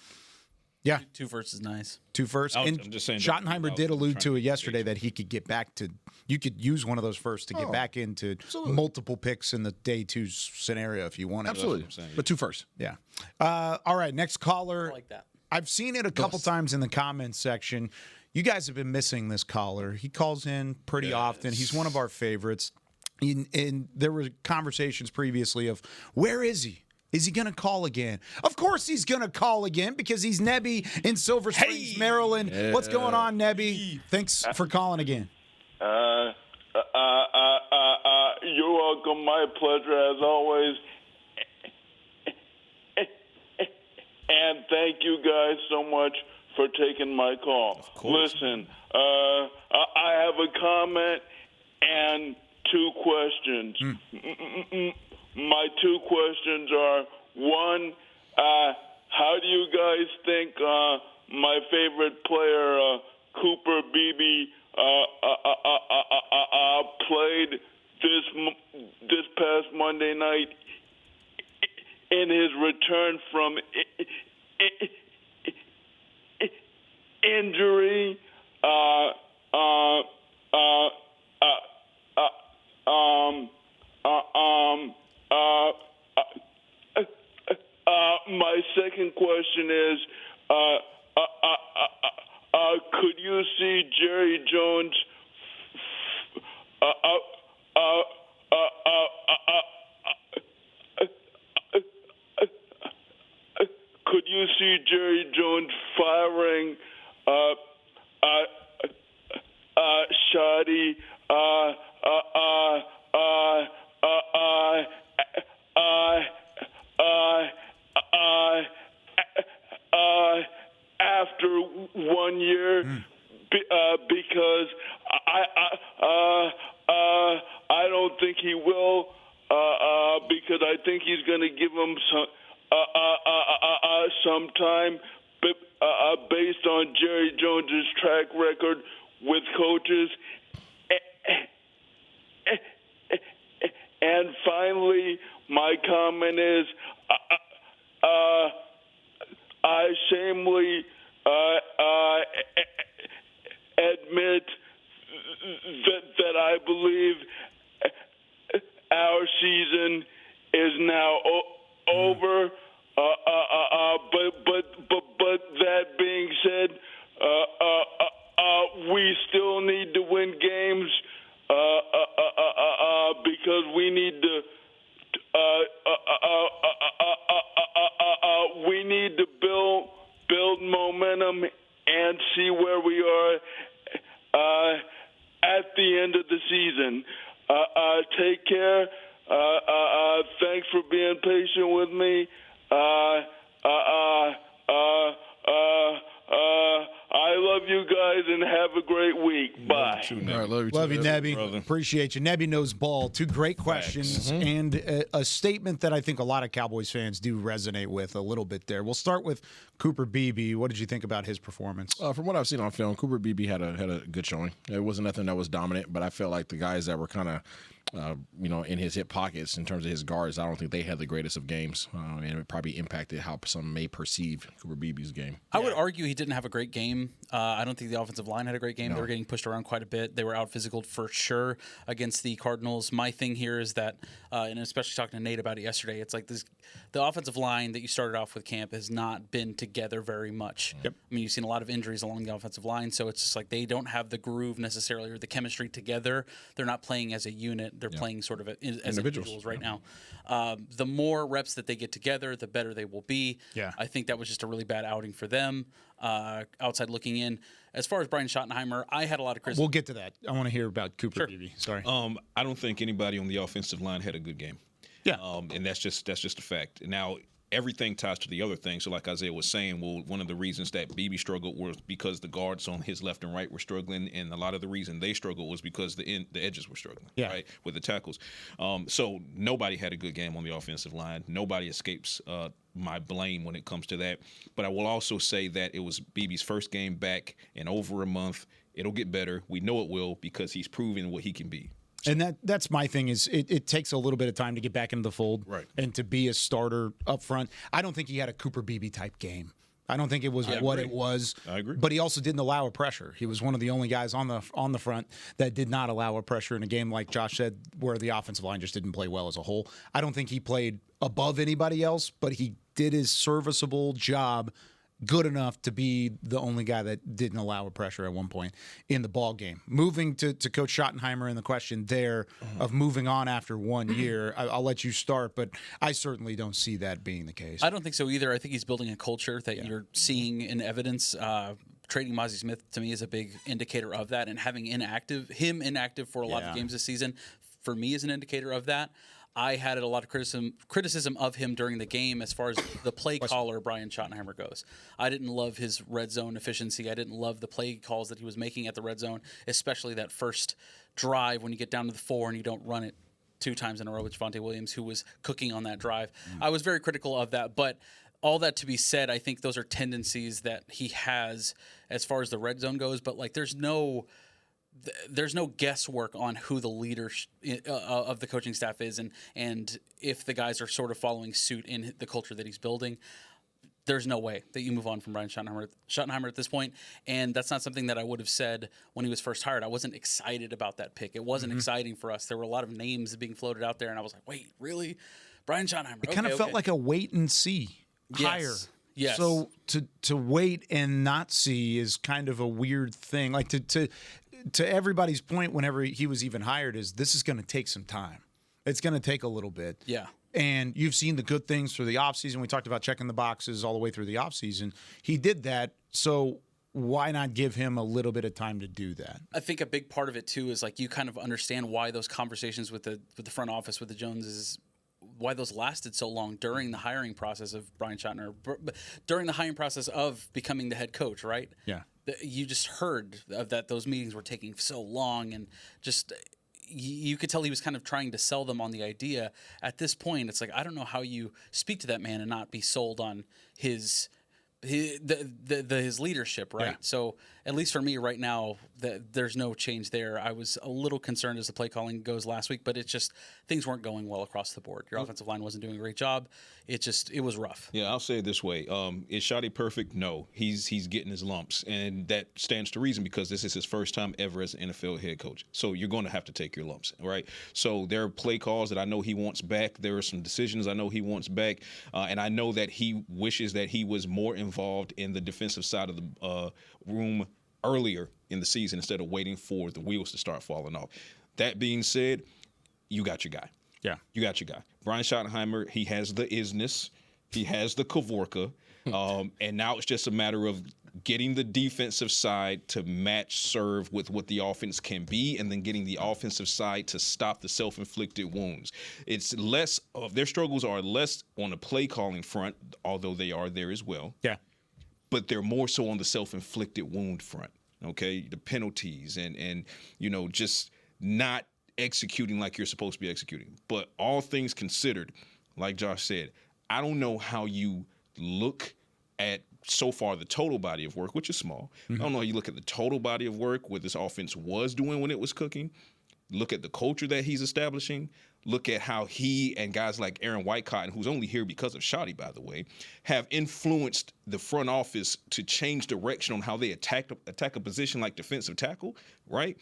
yeah.
2 firsts is nice.
2 firsts.
I'm
And
just saying
Schottenheimer did allude to it yesterday that he could get back to, you could use one of those firsts to get back into multiple picks in the day 2 scenario if you wanted.
Absolutely. But 2 firsts.
Yeah. All right. Next caller.
I like that.
I've seen it a couple times in the comments section. You guys have been missing this caller. He calls in pretty often. He's one of our favorites. And there were conversations previously of, where is he? Is he going to call again? Of course he's going to call again because he's Nebby in Silver Springs, Maryland. What's going on, Nebby? Thanks for calling again.
You're welcome. My pleasure, as always. And thank you guys so much for taking my call. Listen, I have a comment and 2 questions. My 2 questions are, one, how do you guys think my favorite player, Cooper Beebe, played this past Monday night in his return from injury? My second question is, could you see Jerry Jones firing Shoddy after 1 year, because I don't think he will, because I think he's going to give him some time, based on Jerry Jones's track record with coaches. And finally, my comment is, I shamelessly admit that I believe our season is now over. But that being said, because we need to build momentum and see where we are at the end of the season. Take care. Thanks for being patient with me. I love you guys and have a great week. Bye.
All right, love you,
Love you,
too.
Nebby.
brother.
Appreciate you. Nebby knows ball. Two great questions and a statement that I think a lot of Cowboys fans do resonate with a little bit there. We'll start with Cooper Beebe. What did you think about his performance?
From what I've seen on film, Cooper Beebe had a good showing. It wasn't nothing that was dominant, but I felt like the guys that were kind of in his hip pockets in terms of his guards, I don't think they had the greatest of games, and it probably impacted how some may perceive Cooper Beebe's game.
I would argue he didn't have a great game. I don't think the offensive line had a great game.
No.
They were getting pushed around quite a bit. They were out physical for sure against the Cardinals. My thing here is that, and especially talking to Nate about it yesterday, it's like the offensive line that you started off with camp has not been together very much.
Yep.
I mean, you've seen a lot of injuries along the offensive line, so it's just like they don't have the groove necessarily or the chemistry together. They're not playing as a unit. They're playing sort of as individuals right now. The more reps that they get together, the better they will be.
Yeah.
I think that was just a really bad outing for them. Outside looking in, as far as Brian Schottenheimer, I had a lot of criticism.
We'll get to that. I want to hear about Cooper Beebe. Sorry.
I don't think anybody on the offensive line had a good game.
Yeah.
And that's just a fact. Now, everything ties to the other thing. So like Isaiah was saying, well, one of the reasons that Beebe struggled was because the guards on his left and right were struggling, and a lot of the reason they struggled was because the edges were struggling, right, with the tackles. So nobody had a good game on the offensive line. Nobody escapes my blame when it comes to that. But I will also say that it was Beebe's first game back in over a month. It'll get better. We know it will because he's proven what he can be.
And that's my thing is it takes a little bit of time to get back into the fold and to be a starter up front. I don't think he had a Cooper Beebe type game. I don't think it was what it was.
I agree.
But he also didn't allow a pressure. He was one of the only guys on the front that did not allow a pressure in a game, like Josh said, where the offensive line just didn't play well as a whole. I don't think he played above anybody else, but he did his serviceable job good enough to be the only guy that didn't allow a pressure at one point in the ball game. Moving to Coach Schottenheimer and the question there of moving on after 1 year, I'll let you start, but I certainly don't see that being the case.
I don't think so either. I think he's building a culture that you're seeing in evidence. Trading Mozzie Smith to me is a big indicator of that, and having him inactive for a lot of games this season for me is an indicator of that. I had a lot of criticism of him during the game as far as the play caller Brian Schottenheimer goes. I didn't love his red zone efficiency. I didn't love the play calls that he was making at the red zone, especially that first drive when you get down to the 4 and you don't run it 2 times in a row with Javonte Williams, who was cooking on that drive. I was very critical of that, but all that to be said, I think those are tendencies that he has as far as the red zone goes, but like there's no guesswork on who the leader of the coaching staff is, and if the guys are sort of following suit in the culture that he's building. There's no way that you move on from Brian Schottenheimer at this point, and that's not something that I would have said when he was first hired. I wasn't excited about that pick. It wasn't exciting for us. There were a lot of names being floated out there, and I was like, wait, really? Brian Schottenheimer?
It kind of felt like a wait and see hire.
Yes.
So to wait and not see is kind of a weird thing. Like to everybody's point, whenever he was even hired, is this is going to take some time. It's going to take a little bit.
Yeah.
And you've seen the good things through the offseason. We talked about checking the boxes all the way through the offseason. He did that. So why not give him a little bit of time to do that?
I think a big part of it, too, is like you kind of understand why those conversations with the front office, with the Joneses, why those lasted so long during the hiring process of Brian Schottenheimer, during the hiring process of becoming the head coach, right?
Yeah.
You just heard that those meetings were taking so long, and just you could tell he was kind of trying to sell them on the idea. At this point, it's like, I don't know how you speak to that man and not be sold on his leadership, right?
Yeah.
So at least for me right now, there's no change there. I was a little concerned as the play calling goes last week, but it's just things weren't going well across the board. Your offensive line wasn't doing a great job. It was rough.
Yeah, I'll say it this way. Is Shotty perfect? No. He's getting his lumps, and that stands to reason because this is his first time ever as an NFL head coach. So you're going to have to take your lumps, right? So there are play calls that I know he wants back. There are some decisions I know he wants back, and I know that he wishes that he was more involved in the defensive side of the room earlier in the season instead of waiting for the wheels to start falling off. That being said, you got your guy.
Yeah.
You got your guy. Brian Schottenheimer, he has the isness. He has the Kavorka. And now it's just a matter of getting the defensive side to match serve with what the offense can be, and then getting the offensive side to stop the self-inflicted wounds. It's less of their struggles are less on the play calling front, although they are there as well.
Yeah.
But they're more so on the self-inflicted wound front. Okay, the penalties and just not executing like you're supposed to be executing. But all things considered, like Josh said, I don't know how you look at so far the total body of work, which is small. I don't know how you look at the total body of work, what this offense was doing when it was cooking. Look at the culture that he's establishing. Look at how he and guys like Aaron Whitecotton, who's only here because of Shotty, by the way, have influenced the front office to change direction on how they attack a position like defensive tackle, right?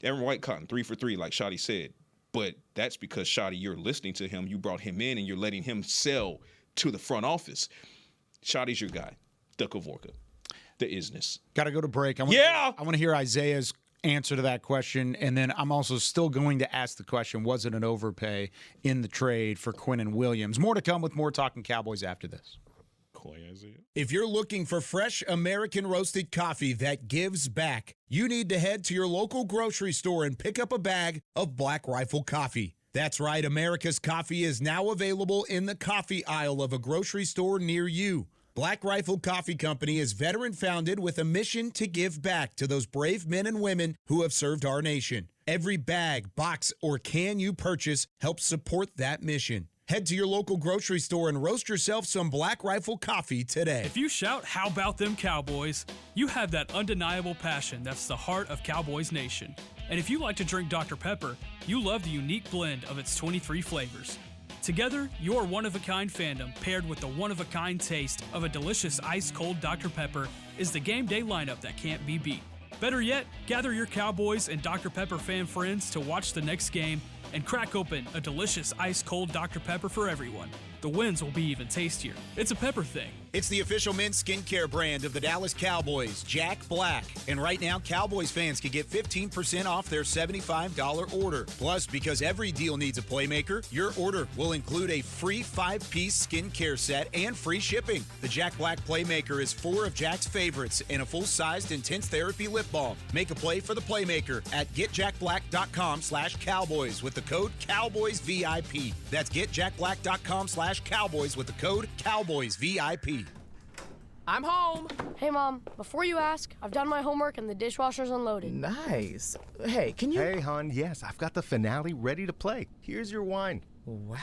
Aaron Whitecotton, 3 for 3, like Shotty said. But that's because, Shotty, you're listening to him. You brought him in, and you're letting him sell to the front office. Shotty's your guy. The Kavorka. The isness.
Got to go to break. I want to hear Isaiah's answer to that question, and then I'm also still going to ask the question, was it an overpay in the trade for Quinnen Williams? More to come with more Talking Cowboys after this.
If you're looking for fresh American roasted coffee that gives back, you need to head to your local grocery store and pick up a bag of Black Rifle coffee. That's right, America's coffee is now available in the coffee aisle of a grocery store near you. Black Rifle Coffee Company is veteran-founded with a mission to give back to those brave men and women who have served our nation. Every bag, box, or can you purchase helps support that mission. Head to your local grocery store and roast yourself some Black Rifle coffee today.
If you shout, "How about them Cowboys?" you have that undeniable passion that's the heart of Cowboys Nation. And if you like to drink Dr. Pepper, you love the unique blend of its 23 flavors. Together, your one-of-a-kind fandom paired with the one-of-a-kind taste of a delicious ice-cold Dr. Pepper is the game day lineup that can't be beat. Better yet, gather your Cowboys and Dr. Pepper fan friends to watch the next game and crack open a delicious ice-cold Dr. Pepper for everyone. The wins will be even tastier. It's a pepper thing.
It's the official men's skincare brand of the Dallas Cowboys, Jack Black. And right now, Cowboys fans can get 15% off their $75 order. Plus, because every deal needs a playmaker, your order will include a free 5-piece skincare set and free shipping. The Jack Black Playmaker is 4 of Jack's favorites and a full-sized intense therapy lip balm. Make a play for the Playmaker at getjackblack.com/Cowboys with the code CowboysVIP. That's getjackblack.com/Cowboys with the code CowboysVIP.
I'm home. Hey, Mom, before you ask, I've done my homework and the dishwasher's unloaded.
Nice. Hey, can you...
Hey, hon, yes, I've got the finale ready to play. Here's your wine.
Wow.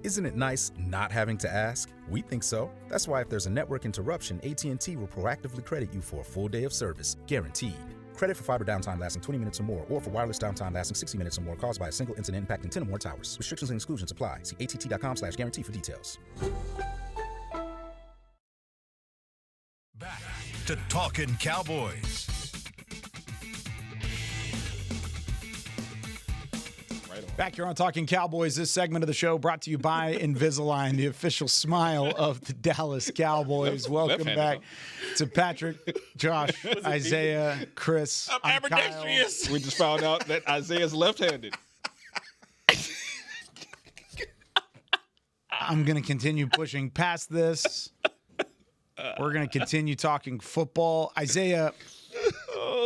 Isn't it nice not having to ask? We think so. That's why if there's a network interruption, AT&T will proactively credit you for a full day of service, guaranteed. Credit for fiber downtime lasting 20 minutes or more, or for wireless downtime lasting 60 minutes or more caused by a single incident impacting 10 or more towers. Restrictions and exclusions apply. See att.com/guarantee for details.
Back to Talkin' Cowboys.
Back here on Talking Cowboys, this segment of the show brought to you by Invisalign, the official smile of the Dallas Cowboys. Welcome back to Patrick, Josh, Isaiah, Chris.
I'm ambidextrous. We just found out that Isaiah's left-handed.
I'm going to continue pushing past this. We're going to continue talking football. Isaiah,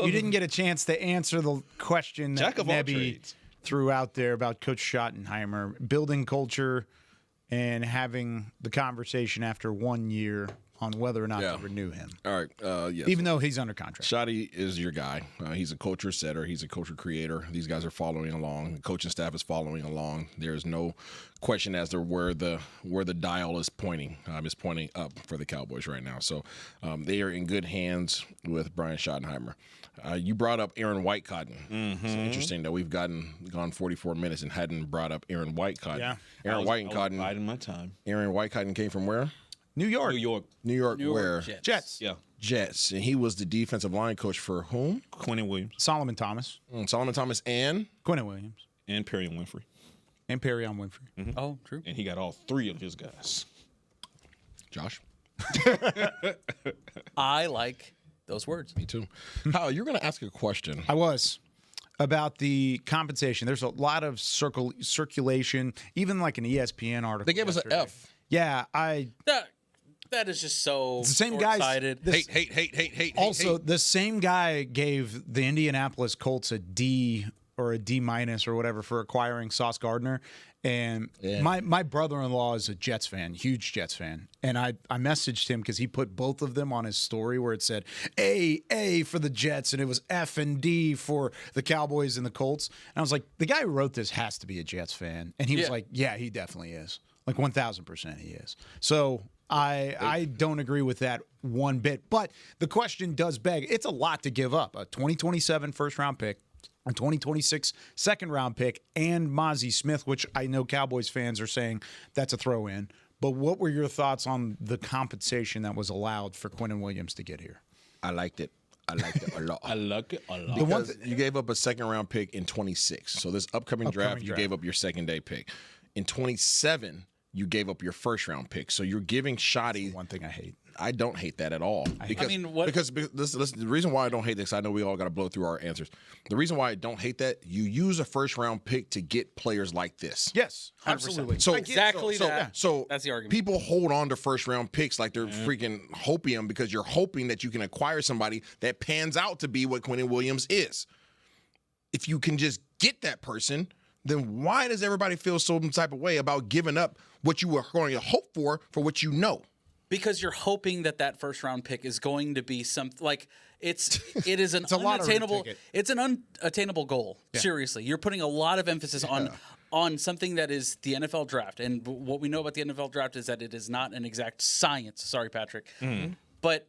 you didn't get a chance to answer the question that Nebby threw out there about Coach Schottenheimer, building culture and having the conversation after 1 year on whether or not to renew him.
All right. Yes.
Even though he's under contract.
Shotty is your guy. He's a culture setter. He's a culture creator. These guys are following along. The coaching staff is following along. There's no question as to where the dial is pointing. It's pointing up for the Cowboys right now. So they are in good hands with Brian Schottenheimer. You brought up Aaron Whitecotton. It's interesting that we've gone 44 minutes and hadn't brought up Aaron Whitecotton.
Yeah.
Aaron Whitecotton.
Biding my time.
Aaron Whitecotton came from where?
New York.
New York where?
Jets.
Yeah.
Jets. And he was the defensive line coach for whom?
Quinnen Williams.
Solomon Thomas.
Solomon Thomas and?
Quinnen Williams.
And Perry Winfrey.
Oh, true.
And he got all 3 of his guys.
Josh?
I like those words.
Me too. Kyle, you're going to ask a question.
I was. about the compensation. There's a lot of circulation, even like an ESPN article.
They gave us an F.
Yeah,
That is just so
the same guy.
Hate.
Also, the same guy gave the Indianapolis Colts a D or a D- or whatever for acquiring Sauce Gardner. And my brother-in-law is a Jets fan, huge Jets fan. And I messaged him because he put both of them on his story where it said A for the Jets and it was F and D for the Cowboys and the Colts. And I was like, the guy who wrote this has to be a Jets fan. And he was like, yeah, he definitely is. Like 1,000% he is. So I don't agree with that one bit. But the question does beg, it's a lot to give up. A 2027 first-round pick, a 2026 second-round pick, and Mozzie Smith, which I know Cowboys fans are saying that's a throw-in. But what were your thoughts on the compensation that was allowed for Quinnen Williams to get here?
I liked it. I liked it a lot.
I like it a lot.
Because you gave up a second-round pick in 26. So this upcoming draft, you gave up your second-day pick. In 27, you gave up your first-round pick. So you're giving Shoddy.
One thing I hate.
I don't hate that at all. Because the reason why I don't hate this, I know we all got to blow through our answers. The reason why I don't hate that, you use a first-round pick to get players like this.
Yes, absolutely.
So
So that's the argument.
People hold on to first-round picks like they're freaking hopium because you're hoping that you can acquire somebody that pans out to be what Quinnen Williams is. If you can just get that person, then why does everybody feel some type of way about giving up what you were going to hope for what you know?
Because you're hoping that first round pick is going to be something like it is an unattainable. It's an unattainable goal. Yeah. Seriously, you're putting a lot of emphasis on something that is the NFL draft, and what we know about the NFL draft is that it is not an exact science. Sorry, Patrick, but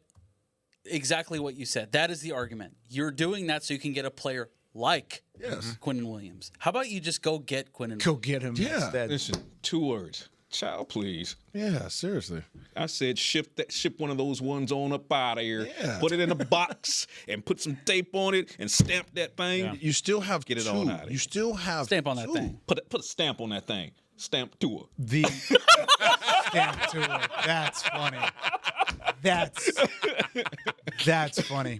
exactly what you said. That is the argument. You're doing that so you can get a player like Quinnen Williams. How about you just go get Quinnen?
Go get him.
Yeah.
Instead.
Listen, 2 words. Child, please.
Yeah, seriously.
I said ship one of those ones on up out of here. Yeah. Put it in a box and put some tape on it and stamp that thing.
Yeah. You still have
get it on out of here.
You still have
stamp on that thing.
Put a stamp on that thing. Stamp tour.
The stamp tour. That's funny. That's funny.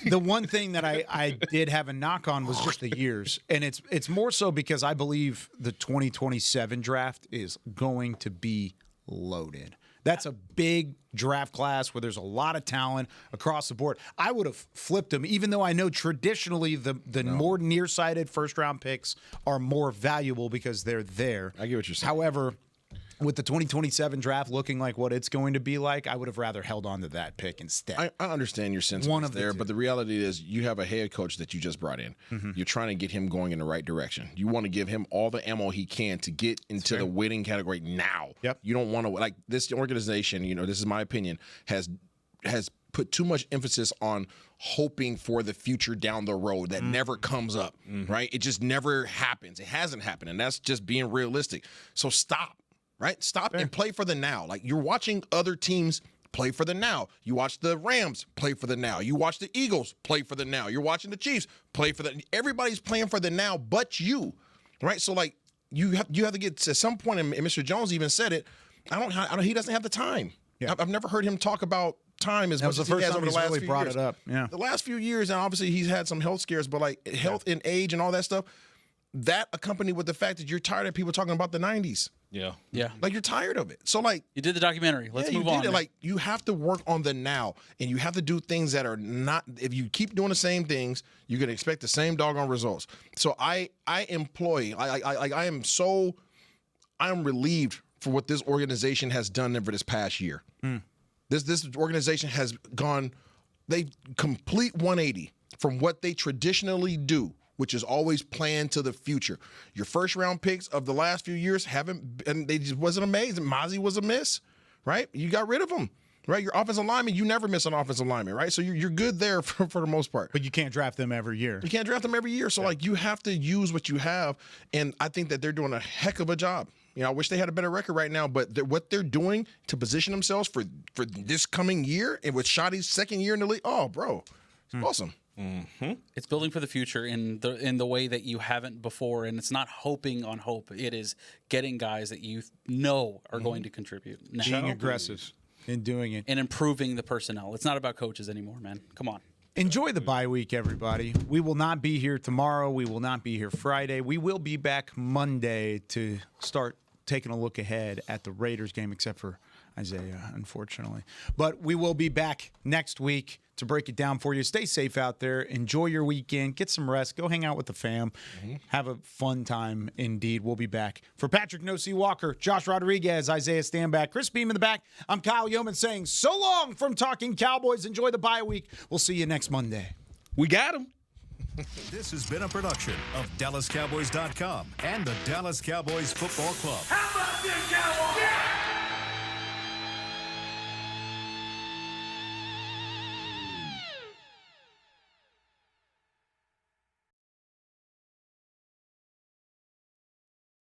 The one thing that I did have a knock on was just the years. And it's more so because I believe the 2027 draft is going to be loaded. That's a big draft class where there's a lot of talent across the board. I would have flipped them, even though I know traditionally the more nearsighted first-round picks are more valuable because they're there.
I get what you're saying.
However, with the 2027 draft looking like what it's going to be like, I would have rather held on to that pick instead.
I understand your sentiments there, but the reality is you have a head coach that you just brought in. Mm-hmm. You're trying to get him going in the right direction. You want to give him all the ammo he can to get into the winning category now.
Yep.
You don't want to, like this organization, this is my opinion, has put too much emphasis on hoping for the future down the road that never comes up, right? It just never happens. It hasn't happened, and that's just being realistic. So stop. Right? Stop and play for the now. Like you're watching other teams play for the now. You watch the Rams play for the now. You watch the Eagles play for the now. You're watching the Chiefs play for the. Everybody's playing for the now, but you, right? So like you have to get to some point, and Mr. Jones even said it. He doesn't have the time. Yeah. I've never heard him talk about time as much as he has over the last few years.
It up. Yeah.
The last few years, and obviously he's had some health scares, but like health and age and all that stuff. That accompanied with the fact that you're tired of people talking about the 90s.
Yeah.
Like you're tired of it. So like
you did the documentary. Let's move on.
Like you have to work on the now, and you have to do things that are not. If you keep doing the same things, you're gonna expect the same doggone results. So I am relieved for what this organization has done over this past year. This organization has gone. They complete 180 from what they traditionally do, which is always plan to the future. Your first round picks of the last few years they just wasn't amazing. Mozzie was a miss, right? You got rid of him, right? Your offensive lineman, you never miss an offensive lineman, right? So you're good there for the most part.
But you can't draft them every year.
You can't draft them every year. So like you have to use what you have, and I think that they're doing a heck of a job. I wish they had a better record right now, but what they're doing to position themselves for this coming year, and with Shoddy's second year in the league, oh, bro, it's awesome.
Mm-hmm. It's building for the future in the way that you haven't before, and it's not hoping on hope. It is getting guys that you know are going to contribute.
Being aggressive in doing it.
And improving the personnel. It's not about coaches anymore, man. Come on.
Enjoy the bye week, everybody. We will not be here tomorrow. We will not be here Friday. We will be back Monday to start taking a look ahead at the Raiders game, except for Isaiah, unfortunately. But we will be back next week to break it down for you. Stay safe out there. Enjoy your weekend. Get some rest. Go hang out with the fam. Have a fun time indeed. We'll be back. For Patrik No C. Walker, Josh Rodriguez, Isaiah Stanback, Chris Beam in the back, I'm Kyle Youmans saying so long from Talking Cowboys. Enjoy the bye week. We'll see you next Monday.
We got him.
This has been a production of DallasCowboys.com and the Dallas Cowboys Football Club.
How about this, Cowboys?